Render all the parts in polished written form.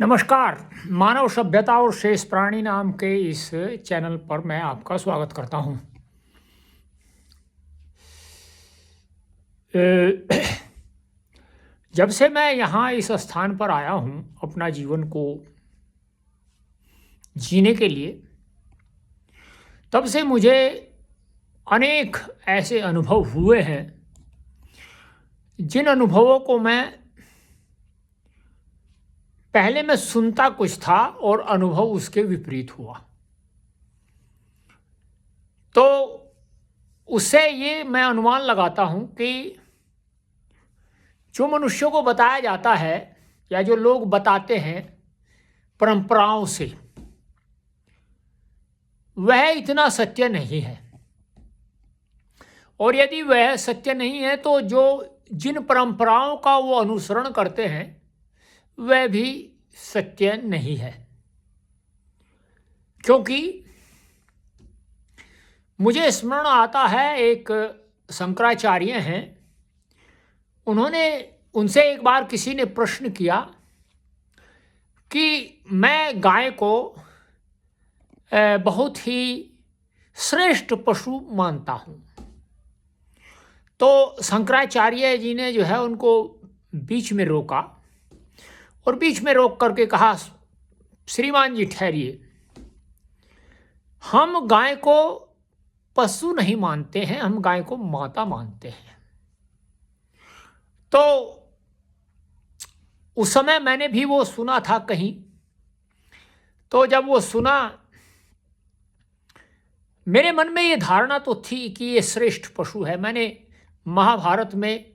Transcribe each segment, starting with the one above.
नमस्कार। मानव सभ्यता और शेष प्राणी नाम के इस चैनल पर मैं आपका स्वागत करता हूं। जब से मैं यहाँ इस स्थान पर आया हूं अपना जीवन को जीने के लिए, तब से मुझे अनेक ऐसे अनुभव हुए हैं जिन अनुभवों को पहले मैं सुनता कुछ था और अनुभव उसके विपरीत हुआ। तो उससे ये मैं अनुमान लगाता हूं कि जो मनुष्यों को बताया जाता है या जो लोग बताते हैं परंपराओं से, वह इतना सत्य नहीं है। और यदि वह सत्य नहीं है तो जिन परंपराओं का वो अनुसरण करते हैं वह भी सत्य नहीं है। क्योंकि मुझे स्मरण आता है, एक शंकराचार्य हैं, उनसे एक बार किसी ने प्रश्न किया कि मैं गाय को बहुत ही श्रेष्ठ पशु मानता हूं। तो शंकराचार्य जी ने जो है उनको बीच में रोका और बीच में रोक करके कहा, श्रीमान जी ठहरिए, हम गाय को पशु नहीं मानते हैं, हम गाय को माता मानते हैं। तो उस समय मैंने भी वो सुना था कहीं। तो जब वो सुना, मेरे मन में ये धारणा तो थी कि ये श्रेष्ठ पशु है। मैंने महाभारत में,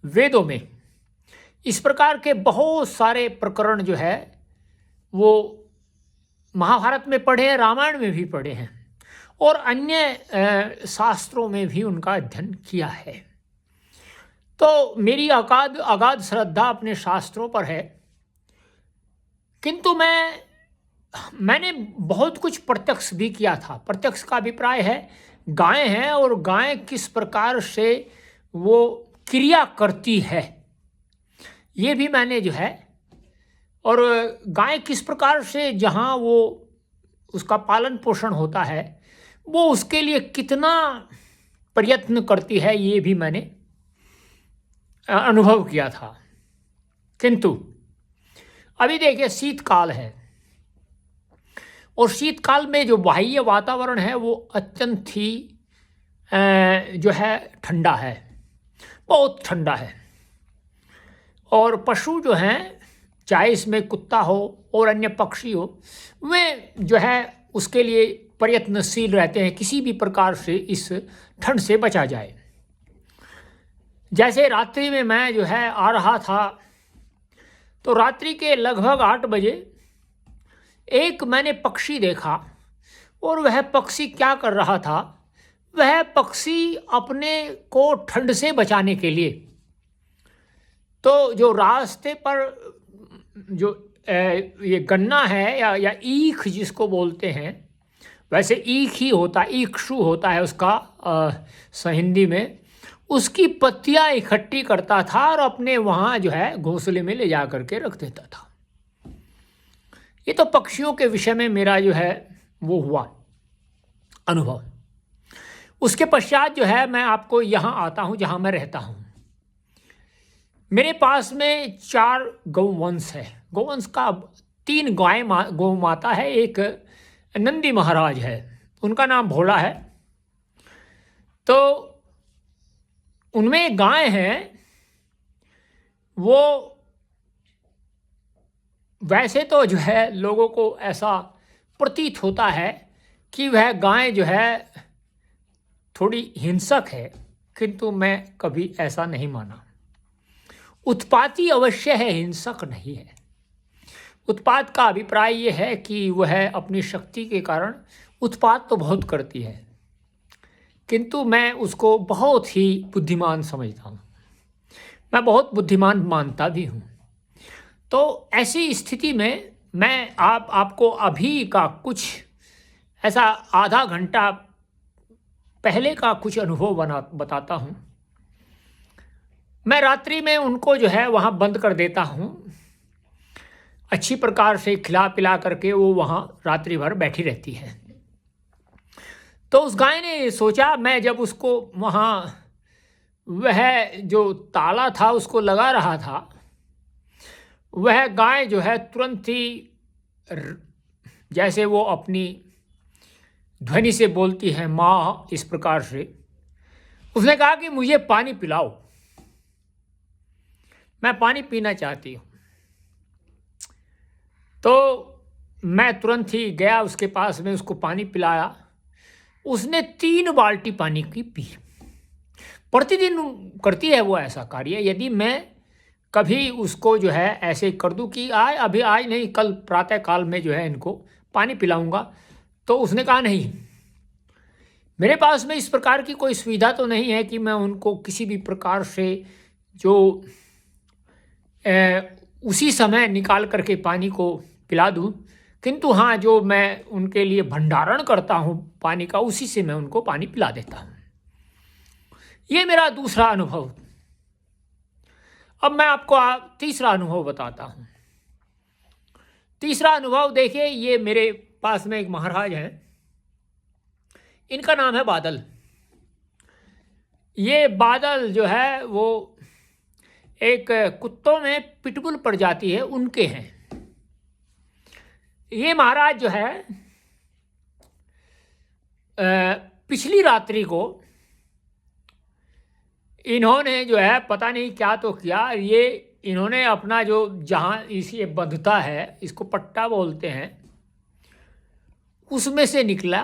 वेदों में इस प्रकार के बहुत सारे प्रकरण जो है वो महाभारत में पढ़े हैं, रामायण में भी पढ़े हैं और अन्य शास्त्रों में भी उनका अध्ययन किया है। तो मेरी अगाध श्रद्धा अपने शास्त्रों पर है। किंतु मैंने बहुत कुछ प्रत्यक्ष भी किया था। प्रत्यक्ष का अभिप्राय है गाय है और गाय किस प्रकार से वो क्रिया करती है ये भी मैंने जो है, और गाय किस प्रकार से जहाँ वो उसका पालन पोषण होता है वो उसके लिए कितना प्रयत्न करती है ये भी मैंने अनुभव किया था। किंतु अभी देखिए शीतकाल है और शीतकाल में जो बाह्य वातावरण है वो अत्यंत ही जो है ठंडा है, बहुत ठंडा है। और पशु जो हैं, चाहे इसमें कुत्ता हो और अन्य पक्षी हो, वे जो है उसके लिए प्रयत्नशील रहते हैं किसी भी प्रकार से इस ठंड से बचा जाए। जैसे रात्रि में मैं जो है आ रहा था, तो रात्रि के लगभग 8 बजे एक मैंने पक्षी देखा और वह पक्षी क्या कर रहा था, वह पक्षी अपने को ठंड से बचाने के लिए तो जो रास्ते पर जो ये गन्ना है या ईख जिसको बोलते हैं, वैसे ईख ही होता, ईक्षु होता है उसका हिंदी में, उसकी पत्तियां इकट्ठी करता था और अपने वहाँ जो है घोंसले में ले जा करके रख देता था। ये तो पक्षियों के विषय में मेरा जो है वो हुआ अनुभव। उसके पश्चात जो है मैं आपको यहाँ आता हूँ जहाँ मैं रहता हूँ। मेरे पास में 4 गौवंश है। गौवंश का 3 गौ माता है, एक नंदी महाराज है, उनका नाम भोला है। तो उनमें गाय हैं, वो वैसे तो जो है लोगों को ऐसा प्रतीत होता है कि वह गाय जो है थोड़ी हिंसक है, किंतु मैं कभी ऐसा नहीं माना। उत्पाती अवश्य है, हिंसक नहीं है। उत्पात का अभिप्राय ये है कि वह अपनी शक्ति के कारण उत्पात तो बहुत करती है, किंतु मैं उसको बहुत ही बुद्धिमान समझता हूँ। मैं बहुत बुद्धिमान मानता भी हूँ। तो ऐसी स्थिति में मैं आपको अभी का कुछ ऐसा आधा घंटा पहले का कुछ अनुभव बताता हूँ। मैं रात्रि में उनको जो है वहाँ बंद कर देता हूँ। अच्छी प्रकार से खिला पिला करके वो वहाँ रात्रि भर बैठी रहती है। तो उस गाय ने सोचा, मैं जब उसको वहाँ वह जो ताला था उसको लगा रहा था, वह गाय जो है तुरंत ही जैसे वो अपनी ध्वनि से बोलती है माँ, इस प्रकार से उसने कहा कि मुझे पानी पिलाओ, मैं पानी पीना चाहती हूँ। तो मैं तुरंत ही गया उसके पास में, उसको पानी पिलाया। उसने 3 बाल्टी पानी की पी। प्रतिदिन करती है वो ऐसा कार्य। यदि मैं कभी उसको जो है ऐसे कर दूं कि अभी आज नहीं, कल प्रातः काल में जो है इनको पानी पिलाऊंगा, तो उसने कहा नहीं, मेरे पास में इस प्रकार की कोई सुविधा तो नहीं है कि मैं उनको किसी भी प्रकार से जो उसी समय निकाल करके पानी को पिला दूं, किंतु हाँ, जो मैं उनके लिए भंडारण करता हूँ पानी का, उसी से मैं उनको पानी पिला देता हूँ। ये मेरा दूसरा अनुभव। अब मैं आपको तीसरा अनुभव बताता हूँ। तीसरा अनुभव देखिए, ये मेरे पास में एक महाराज हैं, इनका नाम है बादल। ये बादल जो है वो एक कुत्तों में पिटबुल प्रजाति है, उनके हैं। ये महाराज जो है पिछली रात्रि को इन्होंने जो है पता नहीं क्या तो किया, ये इन्होंने अपना जो जहाँ इसे बंधता है, इसको पट्टा बोलते हैं, उसमें से निकला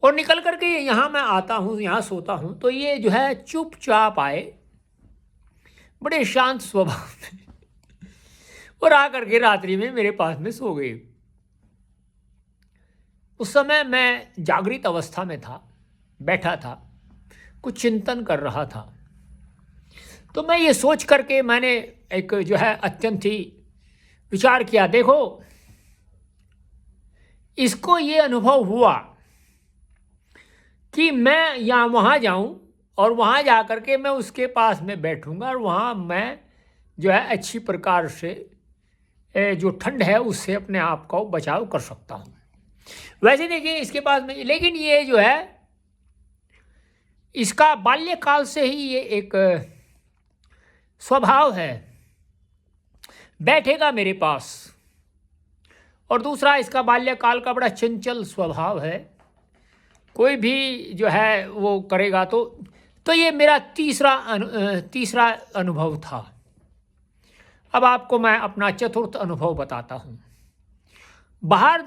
और निकल करके यहाँ मैं आता हूँ, यहाँ सोता हूँ, तो ये जो है चुपचाप आए, बड़े शांत स्वभाव में, और आकर के रात्रि में मेरे पास में सो गए। उस समय मैं जागृत अवस्था में था, बैठा था, कुछ चिंतन कर रहा था। तो मैं ये सोच करके मैंने एक जो है अत्यंत ही विचार किया, देखो इसको ये अनुभव हुआ कि मैं यहाँ वहाँ जाऊँ और वहाँ जा कर के मैं उसके पास में बैठूँगा और वहाँ मैं जो है अच्छी प्रकार से जो ठंड है उससे अपने आप को बचाव कर सकता हूँ। वैसे देखिए इसके पास में, लेकिन ये जो है इसका बाल्यकाल से ही ये एक स्वभाव है, बैठेगा मेरे पास। और दूसरा, इसका बाल्यकाल का बड़ा चंचल स्वभाव है, कोई भी जो है वो करेगा तो ये मेरा तीसरा अनुभव था। अब आपको मैं अपना चतुर्थ अनुभव बताता हूँ। बाहर